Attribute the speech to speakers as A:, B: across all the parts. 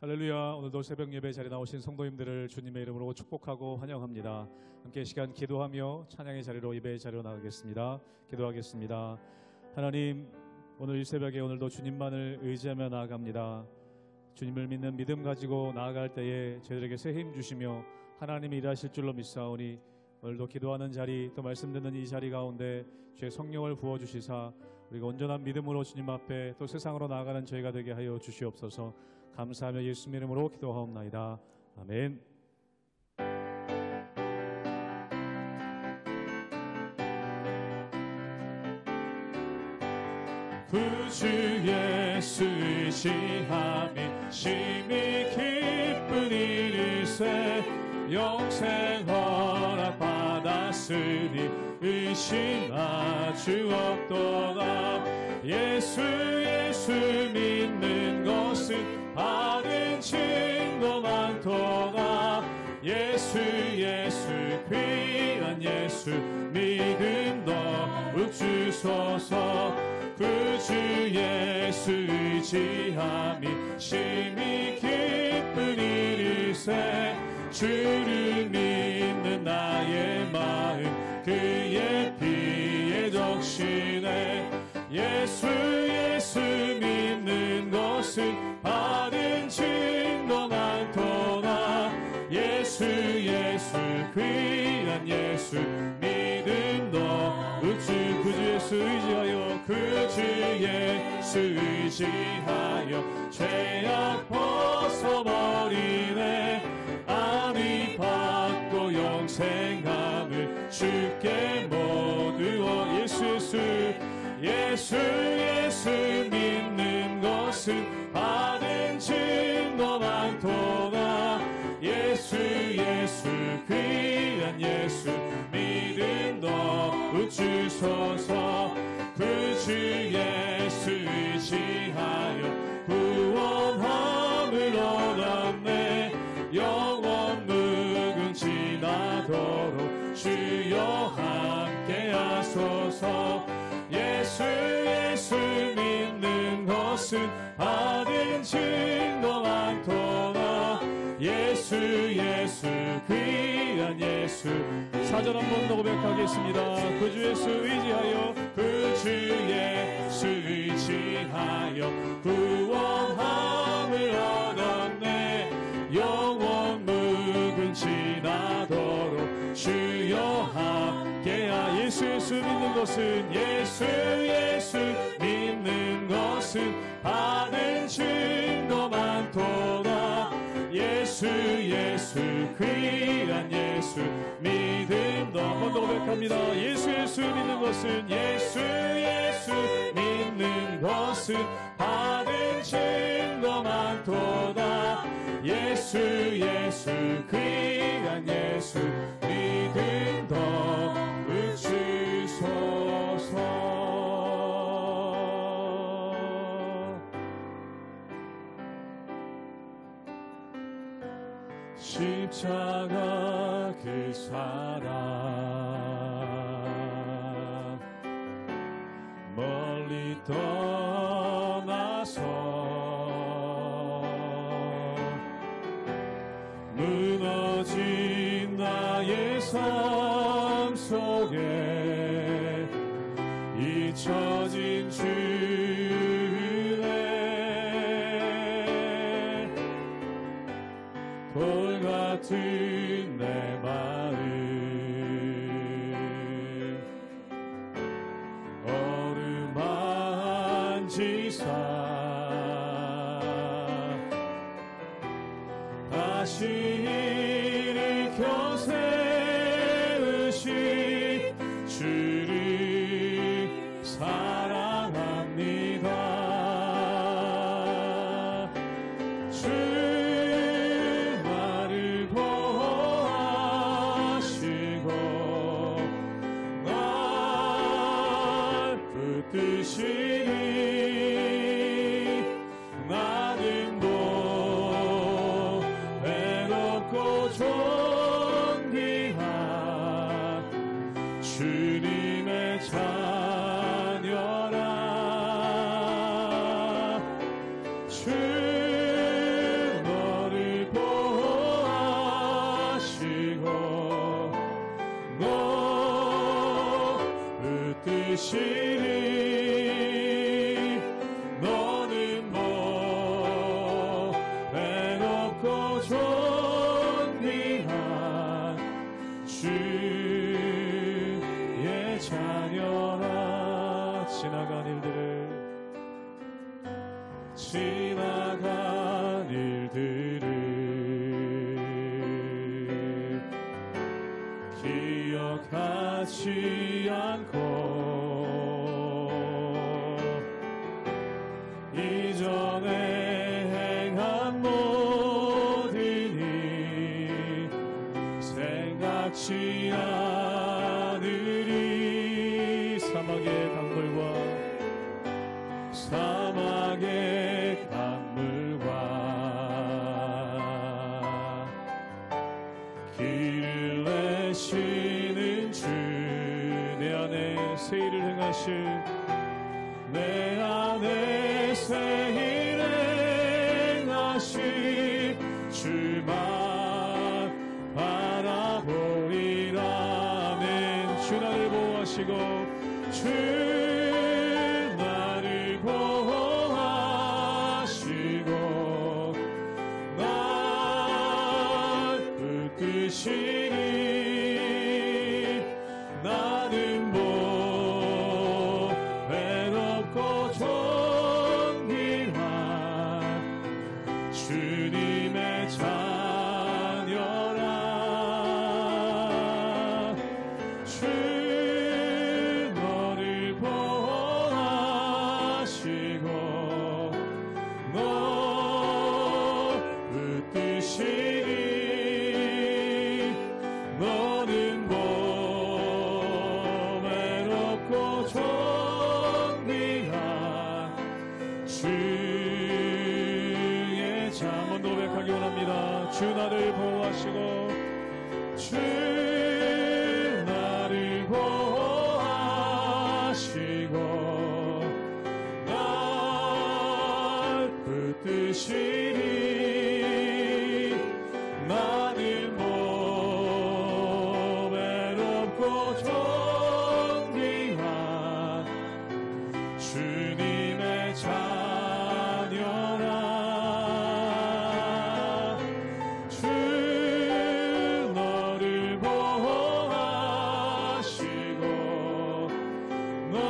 A: 할렐루야. 오늘도 새벽 예배 자리에 나오신 성도님들을 주님의 이름으로 축복하고 환영합니다. 함께 시간 기도하며 찬양의 자리로 예배의 자리로 나가겠습니다. 기도하겠습니다. 하나님, 오늘 이 새벽에 오늘도 주님만을 의지하며 나아갑니다. 주님을 믿는 믿음 가지고 나아갈 때에 저희들에게 새 힘 주시며 하나님이 일하실 줄로 믿사오니 오늘도 기도하는 자리, 또 말씀 듣는 이 자리 가운데 주의 성령을 부어주시사 우리가 온전한 믿음으로 주님 앞에 또 세상으로 나아가는 저희가 되게 하여 주시옵소서. 감사하며 예수 이름으로 기도하옵나이다. 아멘.
B: 구주 예수 의지함이 심히 기쁜 일일세 영생 허락받았으니 의심할 주 없도다. 예수 믿는 것은 바른 증거 많도다. 예수 귀한 예수 믿음 더욱 주소서. 구주 예수 의지함이 심히 기쁜 일일세 주를 믿는 나의 마음 그의 피에 적시네. 예수 믿는 것은 바른 증거 많도다. 예수 귀한 예수 믿음 더욱 주. 구주 예수 의지하여 구주 예수 의지하여 죄악 벗어버리네. 아리 받고 영생함을 주께 모두어. 예수 믿는 것은 바른 증거 많도다. 예수 귀한 예수 믿음 더욱 주소서. 구주 예수 의지하여 구원함을 얻었네. 영원 무궁지나도록 주여 함께하소서. 예수 믿는 것은 바른 증거 많도다. 예수 귀한 예수.
A: 사절 한 번 더 고백하겠습니다. 구주 예수 의지하여
B: 구주 예수 의지하여 구원함을 얻었네. 영원 무궁지나도록 주여 함께하. 예수 믿는 것은 예수 믿는 것은 바른 증거 많도다. 예수 귀한 예수 믿음 더. 한 번 더 고백합니다. 예수 믿는 것은 예수 믿는 것은 바른 증거 많도다. 예수 귀한 예수 믿음 더욱 주소서. 십자가 그 사랑 멀리 떠나서 무너진 나의 삶 속에 잊혀진 주의 돌 같은 내 마음 어루만지사 다시 일으켜 세우신 주를 사랑합니다. 나는 도 외롭고 존귀한 주님의 자녀라. 주 너 붙드시리 너는 뭐 외롭고 존귀한 주의 자녀라. 지나간 일들을 기억하지 않고 이전에 행한 모든 일 생각지 않으리. 사막의 강물과 길을 내시는 주, 내 안에 새 일을 행하실, 내 안에 새 일을 행하실 주만 바라보리라. 아멘. 주 나를 보호하시고 주 나를 보호하시고 날 붙드시니 나는 뭐 외롭고 존귀한 주님의 자녀라. 주 너를 보호하시고 너 붙드시니 너는 뭐 외롭고 존귀한 주의 자. 한번 더 고백하기 원합니다. 주 나를 보호하시고 주 나를 보호하시고 날 붙드시니 나는 뭐 외롭고 존귀한 주님의 자녀라. 주 너를 보호하시고 널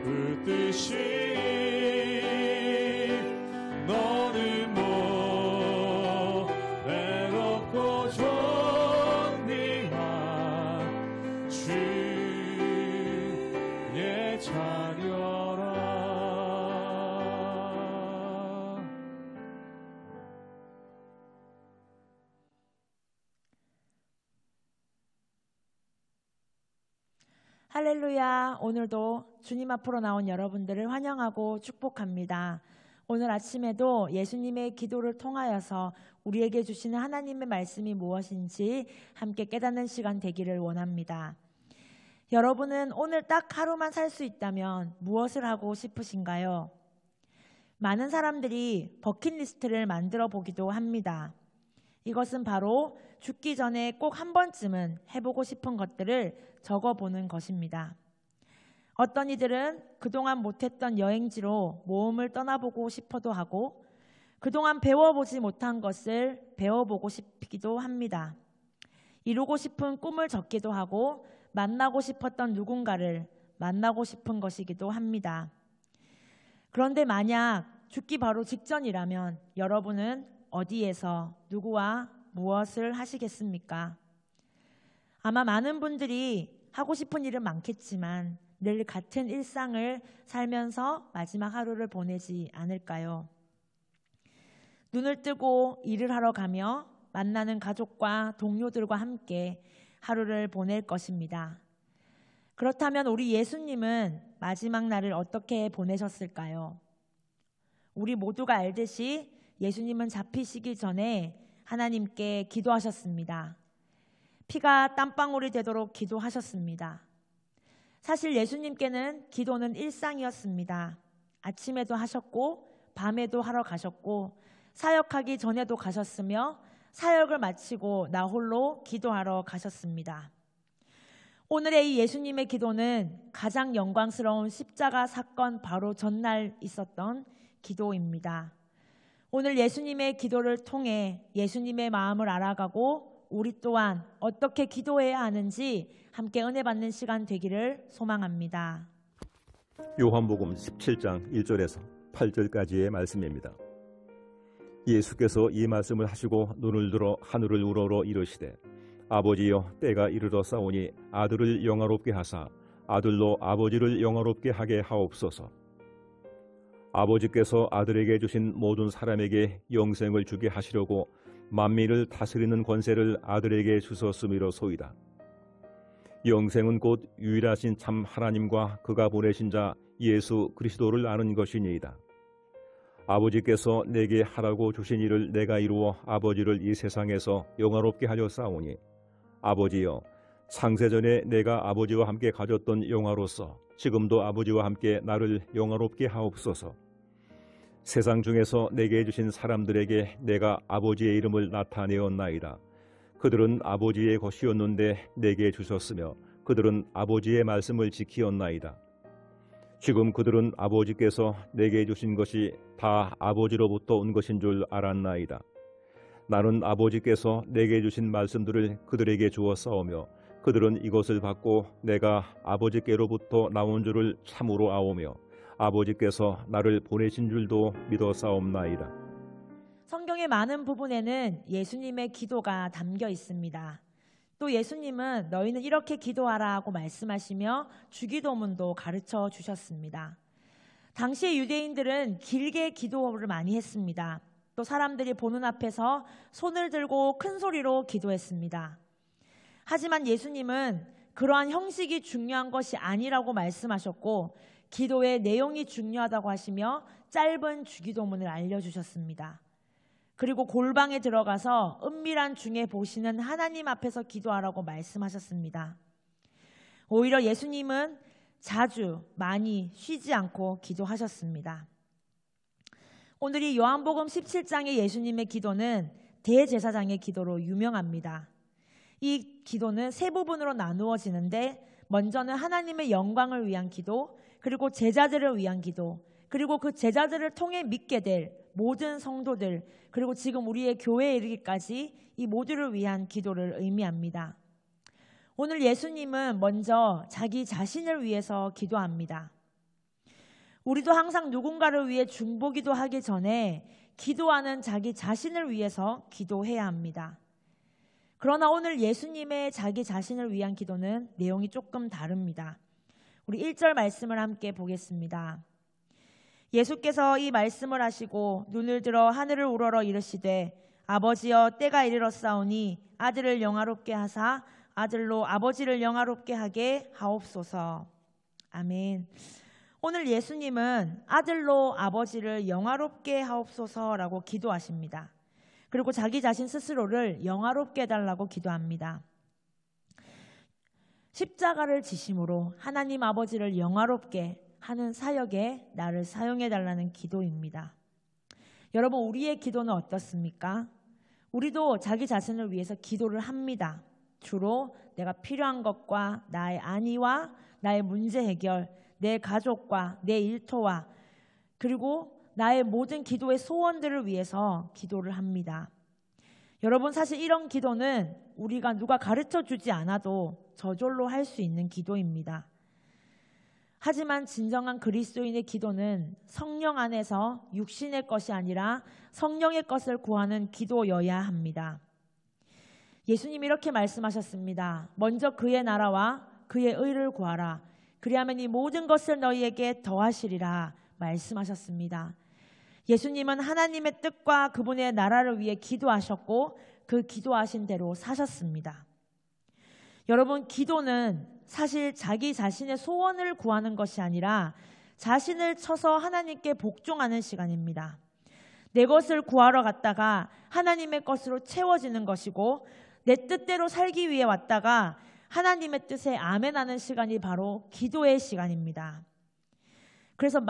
B: 붙드시니 너는 뭐 외롭고 존귀한 주의 자녀라.
C: 할렐루야. 오늘도 주님 앞으로 나온 여러분들을 환영하고 축복합니다. 오늘 아침에도 예수님의 기도를 통하여서 우리에게 주시는 하나님의 말씀이 무엇인지 함께 깨닫는 시간 되기를 원합니다. 여러분은 오늘 딱 하루만 살 수 있다면 무엇을 하고 싶으신가요? 많은 사람들이 버킷리스트를 만들어 보기도 합니다. 이것은 바로 죽기 전에 꼭 한 번쯤은 해보고 싶은 것들을 적어보는 것입니다. 어떤 이들은 그동안 못했던 여행지로 모험을 떠나보고 싶어도 하고 그동안 배워보지 못한 것을 배워보고 싶기도 합니다. 이루고 싶은 꿈을 적기도 하고 만나고 싶었던 누군가를 만나고 싶은 것이기도 합니다. 그런데 만약 죽기 바로 직전이라면 여러분은 어디에서 누구와 무엇을 하시겠습니까? 아마 많은 분들이 하고 싶은 일은 많겠지만 늘 같은 일상을 살면서 마지막 하루를 보내지 않을까요? 눈을 뜨고 일을 하러 가며 만나는 가족과 동료들과 함께 하루를 보낼 것입니다. 그렇다면 우리 예수님은 마지막 날을 어떻게 보내셨을까요? 우리 모두가 알듯이 예수님은 잡히시기 전에 하나님께 기도하셨습니다. 피가 땀방울이 되도록 기도하셨습니다. 사실 예수님께는 기도는 일상이었습니다. 아침에도 하셨고 밤에도 하러 가셨고 사역하기 전에도 가셨으며 사역을 마치고 나 홀로 기도하러 가셨습니다. 오늘의 이 예수님의 기도는 가장 영광스러운 십자가 사건 바로 전날 있었던 기도입니다. 오늘 예수님의 기도를 통해 예수님의 마음을 알아가고 우리 또한 어떻게 기도해야 하는지 함께 은혜 받는 시간 되기를 소망합니다.
D: 요한복음 17장 1절에서 8절까지의 말씀입니다. 예수께서 이 말씀을 하시고 눈을 들어 하늘을 우러러 이르시되 아버지여 때가 이르러 싸우니 아들을 영화롭게 하사 아들로 아버지를 영화롭게 하게 하옵소서. 아버지께서 아들에게 주신 모든 사람에게 영생을 주게 하시려고 만민을 다스리는 권세를 아들에게 주셨음이로소이다. 영생은 곧 유일하신 참 하나님과 그가 보내신 자 예수 그리스도를 아는 것이니이다. 아버지께서 내게 하라고 주신 일을 내가 이루어 아버지를 이 세상에서 영화롭게 하려 싸우니 아버지여 창세전에 내가 아버지와 함께 가졌던 영화로서 지금도 아버지와 함께 나를 영화롭게 하옵소서. 세상 중에서 내게 주신 사람들에게 내가 아버지의 이름을 나타내었나이다. 그들은 아버지의 것이었는데 내게 주셨으며 그들은 아버지의 말씀을 지키었나이다. 지금 그들은 아버지께서 내게 주신 것이 다 아버지로부터 온 것인 줄 알았나이다. 나는 아버지께서 내게 주신 말씀들을 그들에게 주었사오며 그들은 이것을 받고 내가 아버지께로부터 나온 줄을 참으로 아오며 아버지께서 나를 보내신 줄도 믿어사옵나이다.
C: 성경의 많은 부분에는 예수님의 기도가 담겨 있습니다. 또 예수님은 너희는 이렇게 기도하라고 말씀하시며 주기도문도 가르쳐 주셨습니다. 당시의 유대인들은 길게 기도를 많이 했습니다. 또 사람들이 보는 앞에서 손을 들고 큰 소리로 기도했습니다. 하지만 예수님은 그러한 형식이 중요한 것이 아니라고 말씀하셨고 기도의 내용이 중요하다고 하시며 짧은 주기도문을 알려주셨습니다. 그리고 골방에 들어가서 은밀한 중에 보시는 하나님 앞에서 기도하라고 말씀하셨습니다. 오히려 예수님은 자주 많이 쉬지 않고 기도하셨습니다. 오늘 이 요한복음 17장의 예수님의 기도는 대제사장의 기도로 유명합니다. 이 기도는 세 부분으로 나누어지는데 먼저는 하나님의 영광을 위한 기도, 그리고 제자들을 위한 기도, 그리고 그 제자들을 통해 믿게 될 모든 성도들, 그리고 지금 우리의 교회에 이르기까지 이 모두를 위한 기도를 의미합니다. 오늘 예수님은 먼저 자기 자신을 위해서 기도합니다. 우리도 항상 누군가를 위해 중보기도 하기 전에 기도하는 자기 자신을 위해서 기도해야 합니다. 그러나 오늘 예수님의 자기 자신을 위한 기도는 내용이 조금 다릅니다. 우리 1절 말씀을 함께 보겠습니다. 예수께서 이 말씀을 하시고 눈을 들어 하늘을 우러러 이르시되 아버지여 때가 이르렀사오니 아들을 영화롭게 하사 아들로 아버지를 영화롭게 하게 하옵소서. 아멘. 오늘 예수님은 아들로 아버지를 영화롭게 하옵소서라고 기도하십니다. 그리고 자기 자신 스스로를 영화롭게 해달라고 기도합니다. 십자가를 지심으로 하나님 아버지를 영화롭게 하는 사역에 나를 사용해달라는 기도입니다. 여러분, 우리의 기도는 어떻습니까? 우리도 자기 자신을 위해서 기도를 합니다. 주로 내가 필요한 것과 나의 안위와 나의 문제 해결, 내 가족과 내 일터와 그리고 나의 모든 기도의 소원들을 위해서 기도를 합니다. 여러분, 사실 이런 기도는 우리가 누가 가르쳐 주지 않아도 저절로 할 수 있는 기도입니다. 하지만 진정한 그리스도인의 기도는 성령 안에서 육신의 것이 아니라 성령의 것을 구하는 기도여야 합니다. 예수님이 이렇게 말씀하셨습니다. 먼저 그의 나라와 그의 의를 구하라. 그리하면 이 모든 것을 너희에게 더하시리라 말씀하셨습니다. 예수님은 하나님의 뜻과 그분의 나라를 위해 기도하셨고 그 기도하신 대로 사셨습니다. 여러분, 기도는 사실 자기 자신의 소원을 구하는 것이 아니라 자신을 쳐서 하나님께 복종하는 시간입니다. 내 것을 구하러 갔다가 하나님의 것으로 채워지는 것이고 내 뜻대로 살기 위해 왔다가 하나님의 뜻에 아멘하는 시간이 바로 기도의 시간입니다. 그래서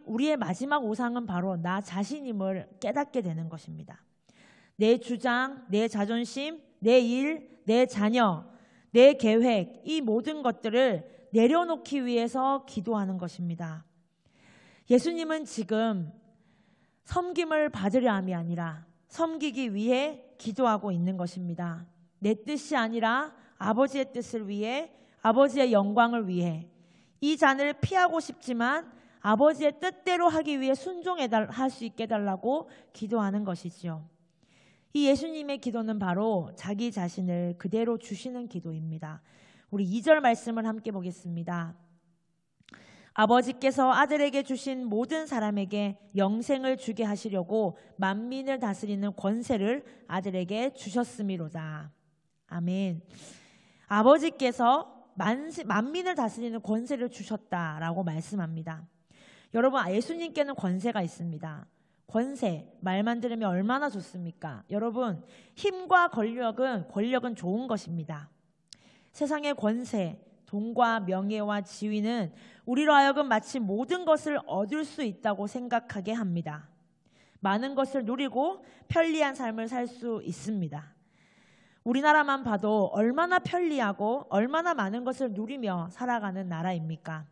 C: 우리의 마지막 우상은 바로 나 자신임을 깨닫게 되는 것입니다. 내 주장, 내 자존심, 내 일, 내 자녀, 내 계획, 이 모든 것들을 내려놓기 위해서 기도하는 것입니다. 예수님은 지금 섬김을 받으려 함이 아니라 섬기기 위해 기도하고 있는 것입니다. 내 뜻이 아니라 아버지의 뜻을 위해, 아버지의 영광을 위해, 이 잔을 피하고 싶지만 아버지의 뜻대로 하기 위해 순종할 수 있게 해달라고 기도하는 것이지요. 이 예수님의 기도는 바로 자기 자신을 그대로 주시는 기도입니다. 우리 2절 말씀을 함께 보겠습니다. 아버지께서 아들에게 주신 모든 사람에게 영생을 주게 하시려고 만민을 다스리는 권세를 아들에게 주셨음이로다. 아멘. 아버지께서 만민을 다스리는 권세를 주셨다라고 말씀합니다. 여러분, 예수님께는 권세가 있습니다. 권세, 말만 들으면 얼마나 좋습니까? 여러분, 힘과 권력은 좋은 것입니다. 세상의 권세, 돈과 명예와 지위는 우리로 하여금 마치 모든 것을 얻을 수 있다고 생각하게 합니다. 많은 것을 누리고 편리한 삶을 살 수 있습니다. 우리나라만 봐도 얼마나 편리하고 얼마나 많은 것을 누리며 살아가는 나라입니까?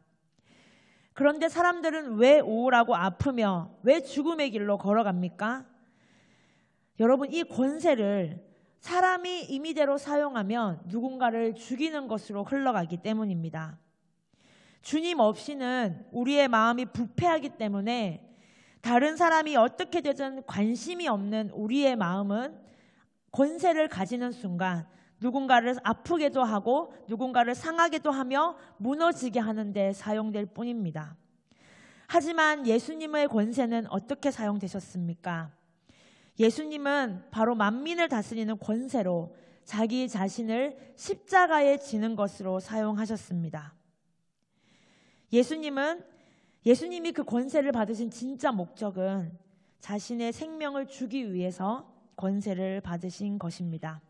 C: 그런데 사람들은 왜 우울하고 아프며 왜 죽음의 길로 걸어갑니까? 여러분, 이 권세를 사람이 임의대로 사용하면 누군가를 죽이는 것으로 흘러가기 때문입니다. 주님 없이는 우리의 마음이 부패하기 때문에 다른 사람이 어떻게 되든 관심이 없는 우리의 마음은 권세를 가지는 순간 누군가를 아프게도 하고 누군가를 상하게도 하며 무너지게 하는 데 사용될 뿐입니다. 하지만 예수님의 권세는 어떻게 사용되셨습니까? 예수님은 바로 만민을 다스리는 권세로 자기 자신을 십자가에 지는 것으로 사용하셨습니다. 예수님이 그 권세를 받으신 진짜 목적은 자신의 생명을 주기 위해서 권세를 받으신 것입니다.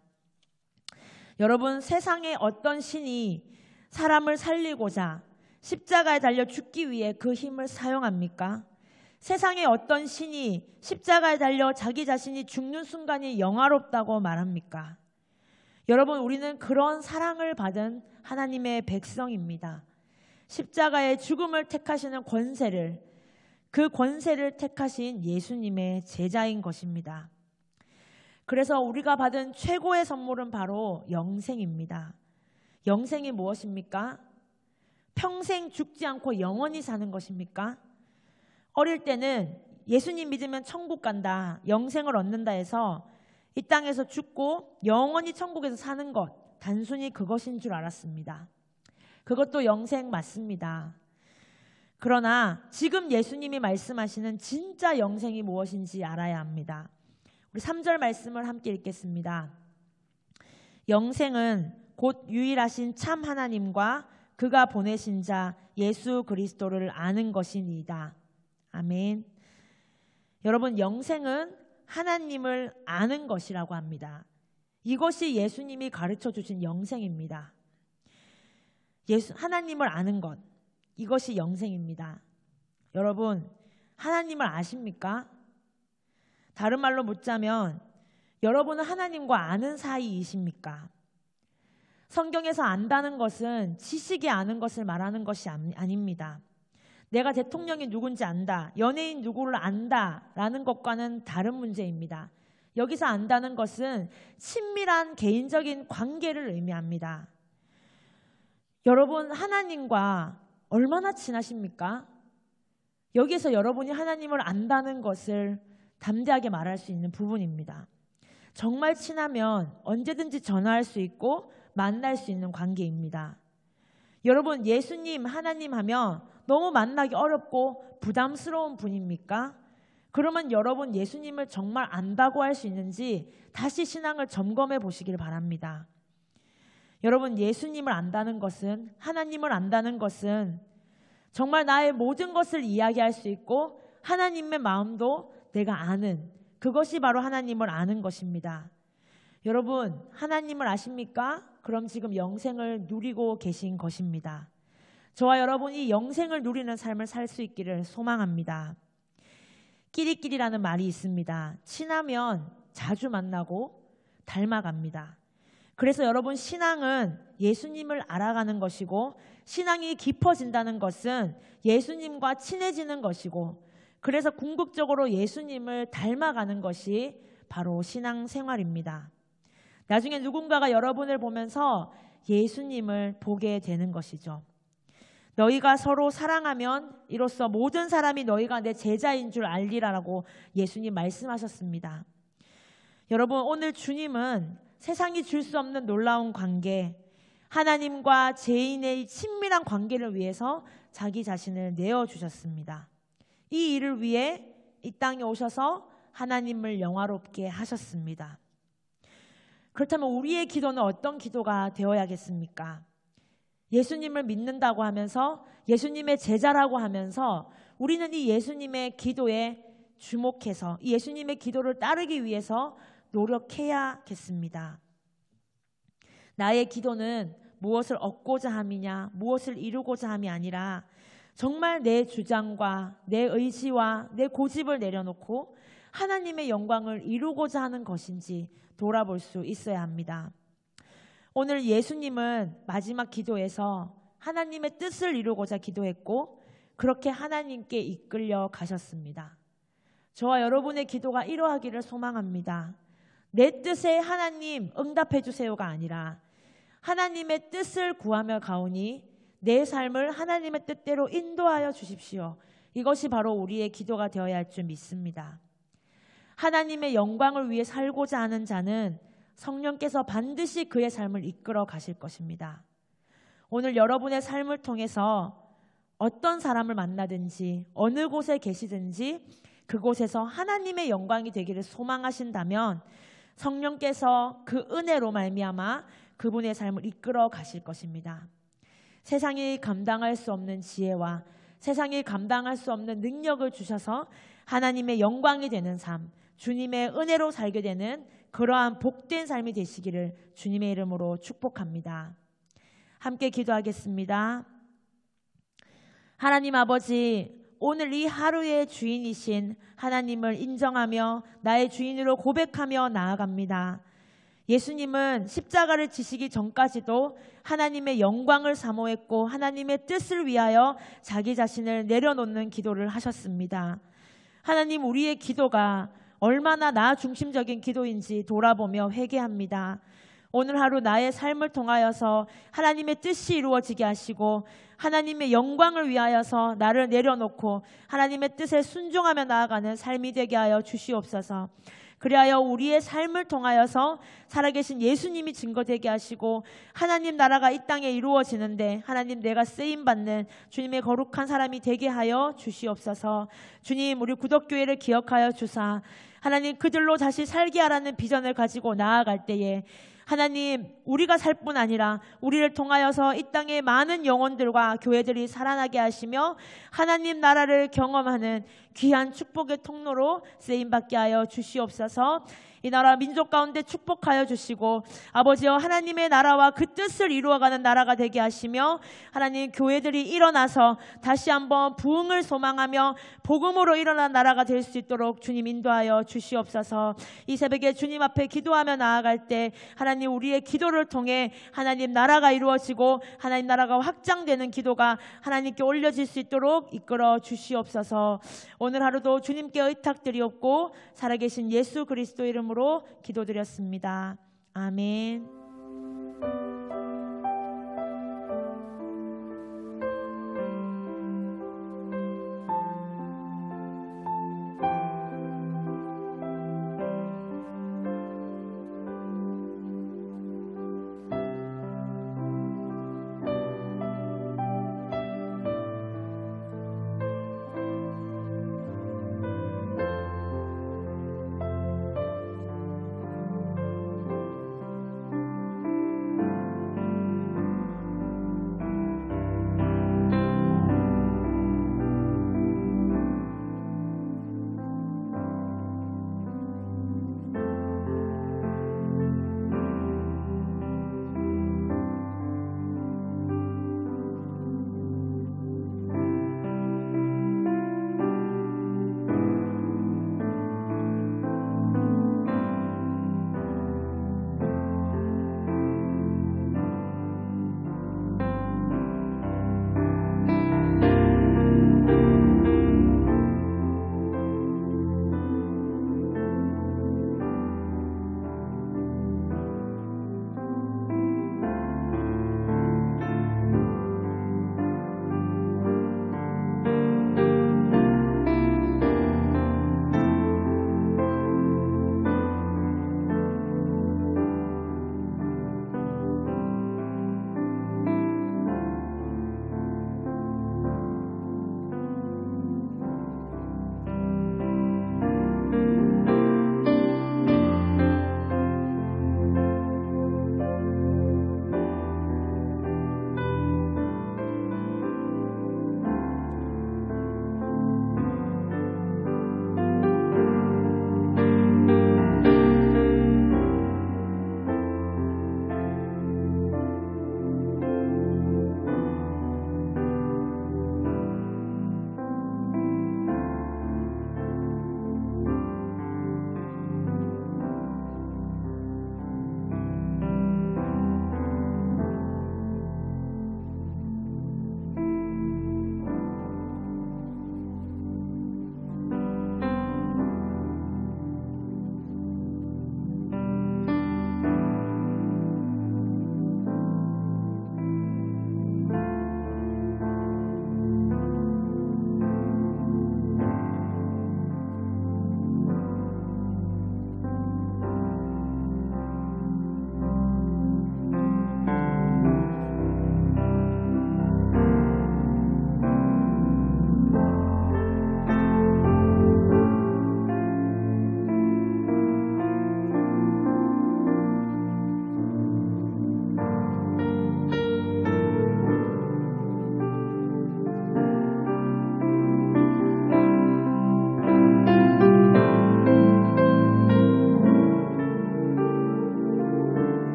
C: 여러분, 세상의 어떤 신이 사람을 살리고자 십자가에 달려 죽기 위해 그 힘을 사용합니까? 세상의 어떤 신이 십자가에 달려 자기 자신이 죽는 순간이 영화롭다고 말합니까? 여러분, 우리는 그런 사랑을 받은 하나님의 백성입니다. 십자가의 죽음을 택하시는 권세를, 그 권세를 택하신 예수님의 제자인 것입니다. 그래서 우리가 받은 최고의 선물은 바로 영생입니다. 영생이 무엇입니까? 평생 죽지 않고 영원히 사는 것입니까? 어릴 때는 예수님 믿으면 천국 간다, 영생을 얻는다 해서 이 땅에서 죽고 영원히 천국에서 사는 것, 단순히 그것인 줄 알았습니다. 그것도 영생 맞습니다. 그러나 지금 예수님이 말씀하시는 진짜 영생이 무엇인지 알아야 합니다. 우리 3절 말씀을 함께 읽겠습니다. 영생은 곧 유일하신 참 하나님과 그가 보내신 자 예수 그리스도를 아는 것이니이다. 아멘. 여러분, 영생은 하나님을 아는 것이라고 합니다. 이것이 예수님이 가르쳐 주신 영생입니다. 하나님을 아는 것, 이것이 영생입니다. 여러분, 하나님을 아십니까? 다른 말로 묻자면 여러분은 하나님과 아는 사이이십니까? 성경에서 안다는 것은 지식이 아는 것을 말하는 것이 아닙니다. 내가 대통령이 누군지 안다, 연예인 누구를 안다라는 것과는 다른 문제입니다. 여기서 안다는 것은 친밀한 개인적인 관계를 의미합니다. 여러분, 하나님과 얼마나 친하십니까? 여기서 여러분이 하나님을 안다는 것을 담대하게 말할 수 있는 부분입니다. 정말 친하면 언제든지 전화할 수 있고 만날 수 있는 관계입니다. 여러분, 예수님, 하나님 하면 너무 만나기 어렵고 부담스러운 분입니까? 그러면 여러분, 예수님을 정말 안다고 할 수 있는지 다시 신앙을 점검해 보시길 바랍니다. 여러분, 예수님을 안다는 것은, 하나님을 안다는 것은 정말 나의 모든 것을 이야기할 수 있고 하나님의 마음도 내가 아는, 그것이 바로 하나님을 아는 것입니다. 여러분, 하나님을 아십니까? 그럼 지금 영생을 누리고 계신 것입니다. 저와 여러분이 영생을 누리는 삶을 살 수 있기를 소망합니다. 끼리끼리라는 말이 있습니다. 친하면 자주 만나고 닮아갑니다. 그래서 여러분, 신앙은 예수님을 알아가는 것이고, 신앙이 깊어진다는 것은 예수님과 친해지는 것이고, 그래서 궁극적으로 예수님을 닮아가는 것이 바로 신앙생활입니다. 나중에 누군가가 여러분을 보면서 예수님을 보게 되는 것이죠. 너희가 서로 사랑하면 이로써 모든 사람이 너희가 내 제자인 줄 알리라라고 예수님 말씀하셨습니다. 여러분, 오늘 주님은 세상이 줄 수 없는 놀라운 관계, 하나님과 죄인의 친밀한 관계를 위해서 자기 자신을 내어주셨습니다. 이 일을 위해 이 땅에 오셔서 하나님을 영화롭게 하셨습니다. 그렇다면 우리의 기도는 어떤 기도가 되어야겠습니까? 예수님을 믿는다고 하면서, 예수님의 제자라고 하면서 우리는 이 예수님의 기도에 주목해서 이 예수님의 기도를 따르기 위해서 노력해야겠습니다. 나의 기도는 무엇을 얻고자 함이냐, 무엇을 이루고자 함이 아니라 정말 내 주장과 내 의지와 내 고집을 내려놓고 하나님의 영광을 이루고자 하는 것인지 돌아볼 수 있어야 합니다. 오늘 예수님은 마지막 기도에서 하나님의 뜻을 이루고자 기도했고, 그렇게 하나님께 이끌려 가셨습니다. 저와 여러분의 기도가 이러하기를 소망합니다. 내 뜻에 하나님 응답해 주세요가 아니라 하나님의 뜻을 구하며 가오니 내 삶을 하나님의 뜻대로 인도하여 주십시오. 이것이 바로 우리의 기도가 되어야 할 줄 믿습니다. 하나님의 영광을 위해 살고자 하는 자는 성령께서 반드시 그의 삶을 이끌어 가실 것입니다. 오늘 여러분의 삶을 통해서 어떤 사람을 만나든지 어느 곳에 계시든지 그곳에서 하나님의 영광이 되기를 소망하신다면 성령께서 그 은혜로 말미암아 그분의 삶을 이끌어 가실 것입니다. 세상이 감당할 수 없는 지혜와 세상이 감당할 수 없는 능력을 주셔서 하나님의 영광이 되는 삶, 주님의 은혜로 살게 되는 그러한 복된 삶이 되시기를 주님의 이름으로 축복합니다. 함께 기도하겠습니다. 하나님 아버지, 오늘 이 하루의 주인이신 하나님을 인정하며 나의 주인으로 고백하며 나아갑니다. 예수님은 십자가를 지시기 전까지도 하나님의 영광을 사모했고 하나님의 뜻을 위하여 자기 자신을 내려놓는 기도를 하셨습니다. 하나님, 우리의 기도가 얼마나 나 중심적인 기도인지 돌아보며 회개합니다. 오늘 하루 나의 삶을 통하여서 하나님의 뜻이 이루어지게 하시고 하나님의 영광을 위하여서 나를 내려놓고 하나님의 뜻에 순종하며 나아가는 삶이 되게 하여 주시옵소서. 그리하여 우리의 삶을 통하여서 살아계신 예수님이 증거되게 하시고 하나님 나라가 이 땅에 이루어지는데 하나님 내가 쓰임받는 주님의 거룩한 사람이 되게 하여 주시옵소서. 주님, 우리 구덕교회를 기억하여 주사 하나님 그들로 다시 살게 하라는 비전을 가지고 나아갈 때에 하나님, 우리가 살 뿐 아니라 우리를 통하여서 이 땅의 많은 영혼들과 교회들이 살아나게 하시며 하나님 나라를 경험하는 귀한 축복의 통로로 쓰임받게 하여 주시옵소서. 이 나라 민족 가운데 축복하여 주시고 아버지여 하나님의 나라와 그 뜻을 이루어가는 나라가 되게 하시며 하나님 교회들이 일어나서 다시 한번 부흥을 소망하며 복음으로 일어난 나라가 될 수 있도록 주님 인도하여 주시옵소서. 이 새벽에 주님 앞에 기도하며 나아갈 때 하나님 우리의 기도를 통해 하나님 나라가 이루어지고 하나님 나라가 확장되는 기도가 하나님께 올려질 수 있도록 이끌어 주시옵소서. 오늘 하루도 주님께 의탁드리옵고 살아계신 예수 그리스도 이름으로 기도드렸습니다. 아멘.